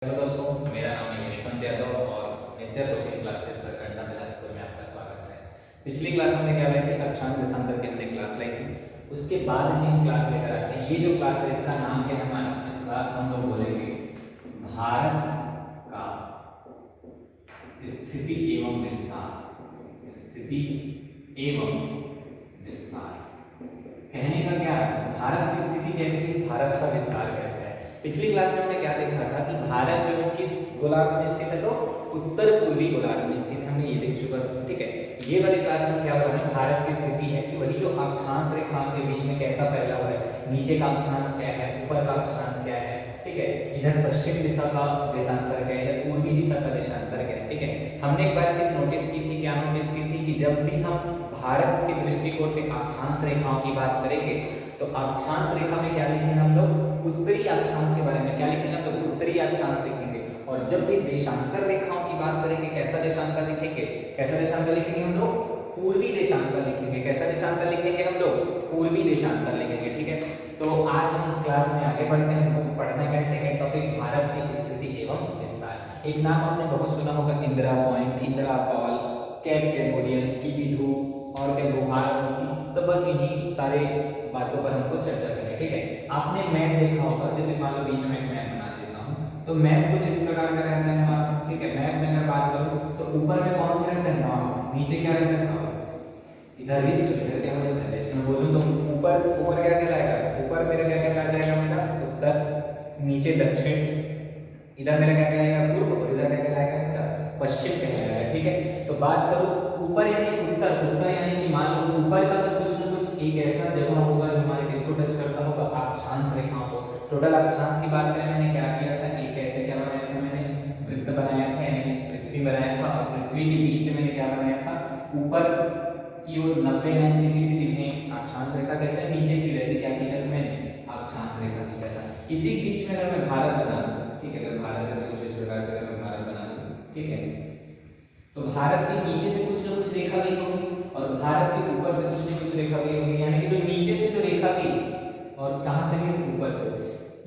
Hello दोस्तों, मेरा नाम है यशवंत यादव और नित्य कोचिंग क्लासेस सरकंडा बिलासपुर में आपका स्वागत है। पिछली क्लास हमने क्या लाई थी? अक्षांश देशांतर की हमने क्लास लाई थी। उसके बाद की हम क्लास लेकर आते हैं। ये जो क्लास है इसका नाम क्या है हमारा? इस क्लास में हम लोग बोलेंगे भारत का स्थिति एवं विस्तार। स्थिति एवं विस्तार कहने का क्या अर्थ है? भारत की स्थिति कैसी है, भारत का विस्तार कैसा है। पिछली क्लास में हमने क्या देखा था कि भारत जो है किस गोलार्ध में स्थित है? तो उत्तर पूर्वी गोलार्ध में स्थित है। हमने ये देख चुका था, ठीक है। ये वाली क्लास में क्या बताना है? भारत की स्थिति है कि वही जो अक्षांश रेखाओं के बीच में कैसा फैला हुआ है, नीचे का अक्षांश क्या है, ऊपर का अक्षांश क्या है, ठीक है। इधर पश्चिम दिशा का देशांतर क्या है, इधर पूर्वी दिशा का देशांतर क्या है, ठीक है। हमने एक बार चीज नोटिस की थी, क्या नोटिस की थी कि जब भी हम भारत के दृष्टिकोण से अक्षांश रेखाओं की बात करेंगे तो अक्षांश रेखा में क्या लिखेंगे हम लोग? उत्तरी अक्षांश के बारे में क्या लिखेंगे हम लोग? उत्तरी अक्षांश लिखेंगे। और जब भी देशांतर रेखाओं की बात करेंगे कैसा देशांतर लिखेंगे? कैसा देशांतर लिखेंगे हम लोग? पूर्वी देशांतर लिखेंगे। कैसा देशांतर लिखेंगे हम लोग? पूर्वी देशांतर लिखेंगे, ठीक है। तो आज हम क्लास में आगे बढ़ते हैं। हमको पढ़ना है सेकंड टॉपिक, भारत की स्थिति एवं विस्तार। एक नाम आपने बहुत सुना होगा, Indira point, Indira col, cape कैम्बोरियन, किबिधु और क्या भूभाग होगी। तो बस इन्हीं सारे बातों पर हमको चर्चा करनी है, ठीक है। आपने मैप देखा होगा, जैसे मान लो बीच में एक मैप बना देता हूँ, तो मैप कुछ इस प्रकार का रहता है हमारा, ठीक है। मैप में अगर बात करूँ तो ऊपर में कौन सा रहता है? नॉर्थ। नीचे क्या रहता है? साउथ। इधर ईस्ट, इधर क्या हो जाता है? वेस्ट में बोलूँ तो ऊपर ऊपर क्या कहलाएगा? ऊपर मेरा क्या कहलाया जाएगा? मेरा उत्तर। नीचे दक्षिण। इधर मेरा क्या कहलाएगा? पूर्व। और इधर क्या कहलाएगा? मेरा पश्चिम कहलाएगा, ठीक है। तो बात करूँ ऊपर यानी उत्तर, उत्तर यानी कि मान लो ऊपर का तो कुछ न कुछ एक ऐसा जगह होगा जो हमारे किसको टच करता होगा? अक्षांश रेखाओं को। टोटल अक्षांश की बात करें, मैंने क्या किया था? एक ऐसे क्या बनाया था? मैंने वृत्त बनाया था, यानी पृथ्वी बनाया था। और पृथ्वी के बीच से मैंने क्या बनाया था? ऊपर की ओर 90 लाइन खींची थी, जिन्हें अक्षांश रेखा कहते हैं। नीचे की वैसे क्या खींचा था मैंने? अक्षांश रेखा खींचा था। इसी बीच में अगर मैं भारत बना दूं, ठीक है, अगर भारत है तो कुछ इस प्रकार से अगर मैं भारत बना दूं, ठीक है, तो भारत के नीचे से कुछ न कुछ रेखा गई होगी और भारत के ऊपर से कुछ न कुछ रेखा गई होगी। यानी कि जो नीचे से जो रेखा गई और कहां से गई? ऊपर से।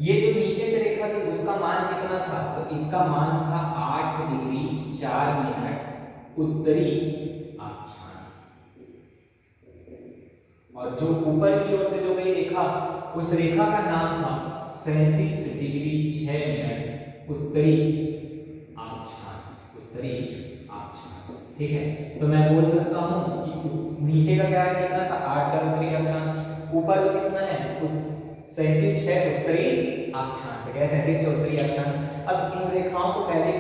ये जो नीचे से रेखा गई उसका मान कितना था? तो इसका मान था 8 डिग्री 4 मिनट उत्तरी अक्षांश। और जो ऊपर की ओर से जो गई रेखा, उस रेखा का नाम था 37 डिग्री 6 मिनट उत्तरी अक्षांश। उत्तरी अक्षांश, ठीक है। तो मैं बोल सकता हूं कि नीचे का क्या है? कितना था? 8 4 उत्तरी अक्षांश। ऊपर का कितना है? 37 6 उत्तरी अक्षांश। क्या? 37 6 उत्तरी अक्षांश। अब इन रेखाओं को पहले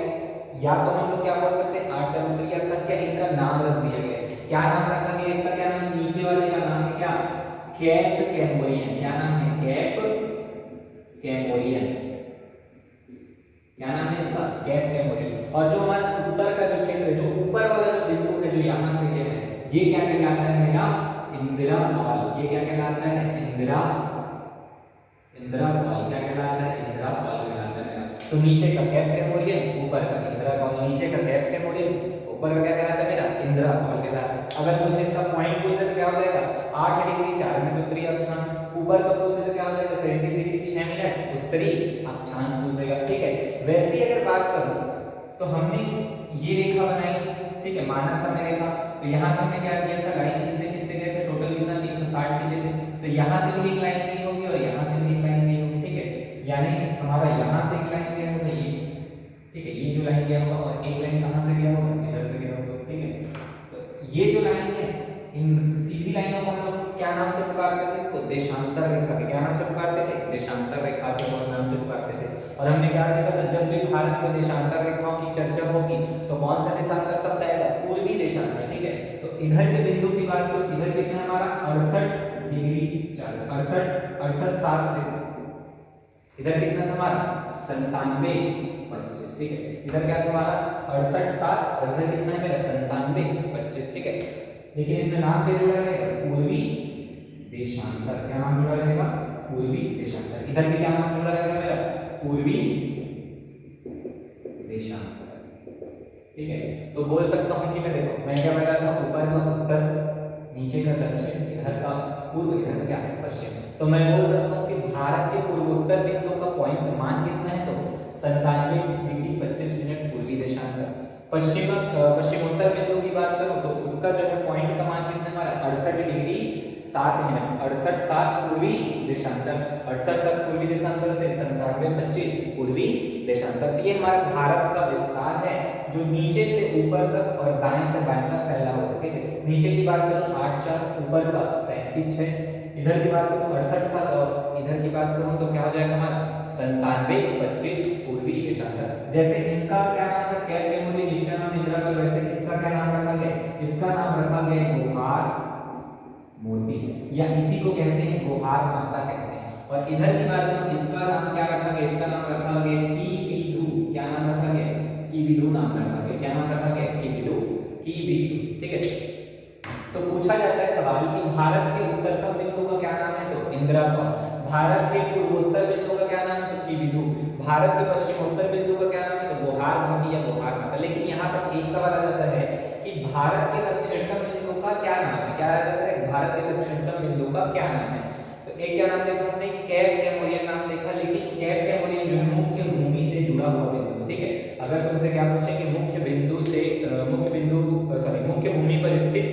या तो हम लोग क्या बोल सकते हैं? 8 4 उत्तरी अक्षांश, या इनका नाम रख दिया गया है। क्या नाम रखा गया? इसका क्या नाम है? नीचे वाले का नाम है क्या? कैप कैम्बोरियन। क्या नाम है? कैप कैम्बोरियन। क्या नाम है इसका? कैप कैम्बोरियन। और जो हमारा उत्तर का जो क्षेत्र है, जो ऊपर वाला जो बिंदु है, जो यहाँ से ये है, ये क्या कहलाता है मेरा? इंदिरा कॉल। ये क्या कहलाता है? इंदिरा इंदिरा कॉल। क्या कहलाता है? इंदिरा कॉल कहलाता है मेरा। तो नीचे का कैप कैम्बोरियन, ऊपर का इंदिरा कॉल। नीचे का कैप कैम्बोरियन, ऊपर का क्या कहलाता है मेरा? इंदिरा कॉल कहलाता है। अगर मुझे इसका पॉइंट पूछे तो क्या हो जाएगा? 8 डिग्री 4 मिनट उत्तरी अक्षांश। ऊपर का पूछे तो क्या हो जाएगा? 37 डिग्री 6 मिनट उत्तरी अक्षांश पूछ देगा, ठीक है। वैसे ही अगर बात करूं तो हमने ये रेखा बनाई थी, ठीक है, मानक समय रेखा। तो यहाँ से हमने क्या किया था? लाइन खींचते खींचते गए थे। टोटल कितना? 360 खींचे थे। तो यहाँ से भी एक लाइन गई होगी और यहाँ से भी एक लाइन गई होगी, ठीक है। यानी हमारा यहाँ से एक लाइन गया होगा ये, ठीक है, ये जो लाइन गया होगा, और एक लाइन कहाँ से गया होगा? इधर से गया होगा, ठीक है। तो ये जो लाइन है, इन सीधी लाइनों को हम लोग क्या नाम से पुकारते थे? इसको देशांतर रेखा के क्या नाम से पुकारते थे? देशांतर रेखा के नाम से पुकारते थे। और हमने क्या सीखा था? जब भी भारत में देशांतर रेखाओं की चर्चा होगी तो कौन सा देशांतर शब्द आएगा? पूर्वी देशांतर, ठीक है। तो इधर के बिंदु की बात करो, इधर कितना है हमारा? 68 डिग्री 4 68 7 से इधर कितना था हमारा? 97 25, ठीक है। इधर क्या था हमारा? 68 7 और इधर कितना है मेरा? 97 25, ठीक है। लेकिन इसमें नाम क्या जुड़ा रहेगा? पूर्वी देशांतर। क्या नाम जुड़ा रहेगा? पूर्वी देशांतर। इधर भी क्या नाम जुड़ा रहेगा मेरा? पूर्वी देशांतर, ठीक है। तो बोल सकता हूं कि मैं, देखो मैं क्या बता रहा हूं, ऊपर का उत्तर, नीचे का दक्षिण, इधर का पूर्व, इधर का क्या है? पश्चिम। तो मैं बोल सकता हूं कि भारत के पूर्वोत्तर बिंदु का पॉइंट मान कितना है? तो 97 डिग्री 25 मिनट पूर्वी देशांतर। पश्चिमोत्तर बिंदु की बात करूं तो उसका जो है पॉइंट का मान कितना हमारा 68 डिग्री 7 मिनट, 68 7 पूर्वी देशांतर, 68 7 पूर्वी देशांतर से 97 25 पूर्वी देशांतर। तो ये हमारा भारत का विस्तार है जो नीचे से ऊपर तक और दाएं से बाएं तक फैला हुआ है। ठीक है, नीचे की बात करूं 8 4 ऊपर का 37 है, इधर की बात करूं 68 7 और इधर की बात करूं तो क्या हो जाएगा हमारा 97 25 पूर्वी देशांतर। जैसे इनका क्या नाम था, कैप मेमोरी, इसका नाम इंदिरा का, वैसे इसका क्या नाम रखा गया, इसका नाम रखा गया गोहार मोती, या इसी को कहते हैं गोहार माता कहते हैं। और इधर की बात करूं इसका नाम क्या रखा गया, इसका नाम रखा गया कीबिदु। क्या नाम रखा गया, कीबिदु नाम रखा गया। क्या नाम रखा गया, कीबिदु, कीबिदु। ठीक है, तो पूछा जाता है सवाल कि भारत के उत्तरतम बिंदु का क्या नाम है, तो इंदिरा का। भारत के पूर्वोत्तर बिंदु का क्या नाम है, तो कीबिदु। भारत के पश्चिमोत्तर बिंदु का क्या नाम है, तो गोहार मोती या गोहार माता। लेकिन यहाँ पर एक सवाल आ जाता है कि भारत के दक्षिणतम बिंदु का क्या नाम है। क्या आ जाता है, भारत के दक्षिणतम बिंदु का क्या नाम है। तो एक क्या नाम देखा हमने, कैप कैमोरियन नाम देखा। लेकिन कैप कैमोरियन जो है मुख्य भूमि से जुड़ा हुआ बिंदु। ठीक है, अगर तुमसे क्या पूछे कि मुख्य भूमि पर स्थित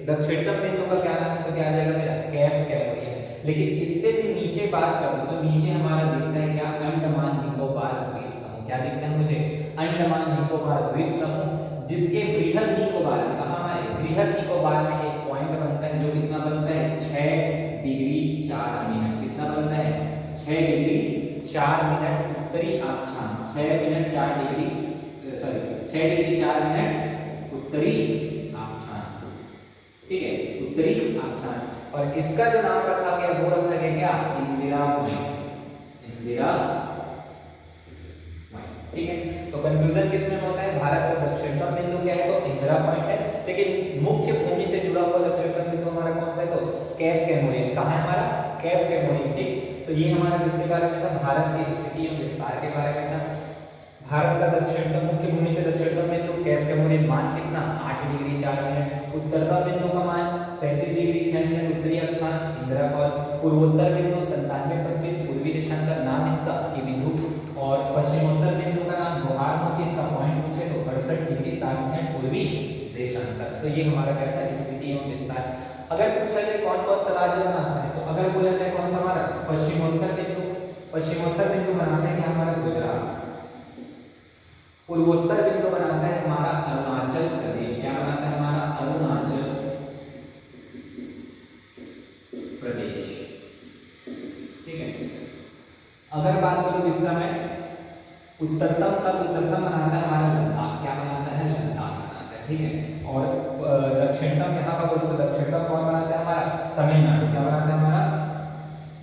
दक्षिणतम बिंदु का क्या नाम है, तो क्या आ जाएगा मेरा कैप कैमोरियन। लेकिन इससे भी नीचे बात करूं तो नीचे हमारा दिखता है क्या, अंडमान निकोबार द्वीप समूह। क्या दिखता है मुझे, अंडमान निकोबार द्वीप समूह, जिसके बृहद निकोबार में, कहां हमारे बृहद निकोबार में एक पॉइंट बनता है जो कितना बनता है 6 डिग्री 4 मिनट। कितना बनता है, 6 डिग्री 4 मिनट उत्तरी अक्षांश, 6 डिग्री 4 मिनट उत्तरी अक्षांश। ठीक है, उत्तरी अक्षांश। और इसका जो नाम रखा गया वो रखा गया क्या, इंदिरा पॉइंट, इंदिरा पॉइंट। ठीक है, तो कंफ्यूजन किसमें होता है, भारत का दक्षिणतम बिंदु क्या है, तो इंदिरा पॉइंट है। लेकिन मुख्य भूमि से जुड़ा हुआ दक्षिणतम बिंदु हमारा कौन सा है, तो कैप कैमोरियन। कहां है हमारा, कैप कैमोरियन। ठीक, तो ये हमारा किसके बारे में था, भारत की स्थिति और विस्तार के बारे में था। भारत का दक्षिणतम मुख्य भूमि से दक्षिणतम बिंदु कैप कैमोरियन मान कितना 8 डिग्री 4 मिनट, उत्तरतम बिंदु का मान 37 डिग्री 6 मिनट उत्तरी अक्षांश इंदिरा कॉल, पूर्वोत्तर बिंदु 97 25 पूर्वी देशांतर, नाम इसका कीबिदु। और पश्चिमोत्तर बिंदु का नाम गोहार मोती, इसका पॉइंट पूछे तो 68 डिग्री 7 मिनट पूर्वी देशांतर। तो ये हमारा क्या था, स्थिति एवं विस्तार। अगर पूछा जाए कौन कौन सा राज्य बनाता है, तो अगर बोला जाए कौन सा हमारा पश्चिमोत्तर बिंदु, पश्चिमोत्तर बिंदु बनाता है क्या हमारा गुजरात। पूर्वोत्तर बिंदु बनाता है हमारा अरुणाचल प्रदेश। क्या बनाता है हमारा, अरुणाचल प्रदेश। ठीक है, अगर बात करूं इसका मैं उत्तरतम का, उत्तरतम बनाता है हमारा लद्दाख। क्या बनाता है, लद्दाख बनाता है। ठीक है, और दक्षिणतम यहाँ का बोलो तो दक्षिणतम कौन बनाता है हमारा, तमिलनाडु। क्या बनाता है हमारा,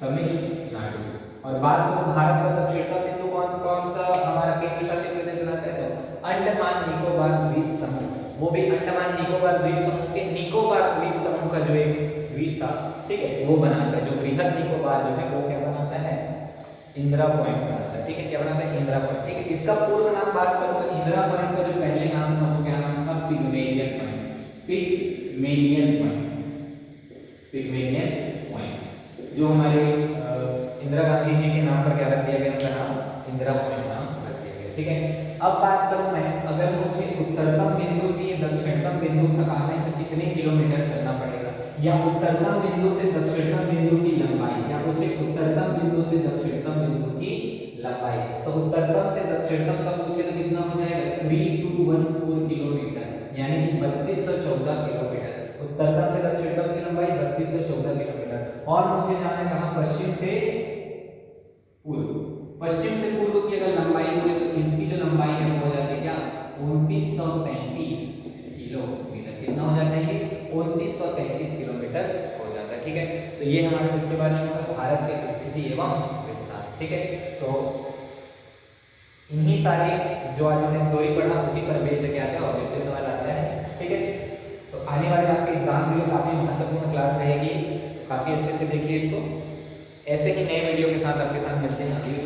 तमिलनाडु। और बात करूं भारत का दक्षिणतम बिंदु कौन कौन सा हमारा केंद्र शासित प्रदेश बनाता है, तो अंडमान निकोबार द्वीप समूह। वो भी अंडमान निकोबार द्वीप समूह के निकोबार द्वीप समूह का जो एक द्वीप था, ठीक है, वो बनाता है। जो बृहद निकोबार जो है वो क्या बनाता है, इंदिरा पॉइंट बनाता है। ठीक है, क्या बनाता है, इंदिरा पॉइंट। ठीक है, इसका पूर्ण नाम बात करूं तो इंदिरा पॉइंट का जो पहले नाम था वो क्या नाम था, Pygmalion point, Pygmalion point, Pygmalion point. जो हमारे इंदिरा गांधी जी के नाम पर क्या रख दिया गया, उनका नाम इंदिरा पॉइंट नाम रख दिया गया। ठीक है, अब बात करूं मैं, अगर मुझे उत्तरतम बिंदु से दक्षिणतम बिंदु तक आना है तो कितने किलोमीटर चलना पड़ेगा, या उत्तरतम बिंदु से दक्षिणतम बिंदु की लंबाई, या मुझे उत्तरतम बिंदु से दक्षिणतम बिंदु की लंबाई। तो उत्तरतम से दक्षिणतम का पूछे तो कितना हो जाएगा, 3214 किलोमीटर, यानी कि 3214 किलोमीटर। उत्तरतम से दक्षिणतम की लंबाई 3214 किलोमीटर। और मुझे जाना है कहां, पश्चिम से पूर्व। पश्चिम से पूर्व की अगर लंबाई बोले तो इसकी जो लंबाई है वो हो जाती है क्या, 2933 किलोमीटर। कितना हो जाता है ये, 2933 किलोमीटर हो जाता है। ठीक है, तो ये हमारे इसके बारे में होगा भारत की स्थिति एवं विस्तार। ठीक है, तो इन्हीं सारे जो आज हमने थ्योरी पढ़ा उसी पर बेस्ड क्या आता है, ऑब्जेक्टिव सवाल आता है। ठीक है, तो आने वाले आपके एग्जाम के लिए काफी महत्वपूर्ण क्लास रहेगी, काफी अच्छे से देखिए इसको। ऐसे ही नए वीडियो के साथ आपके साथ मिलते हैं अगली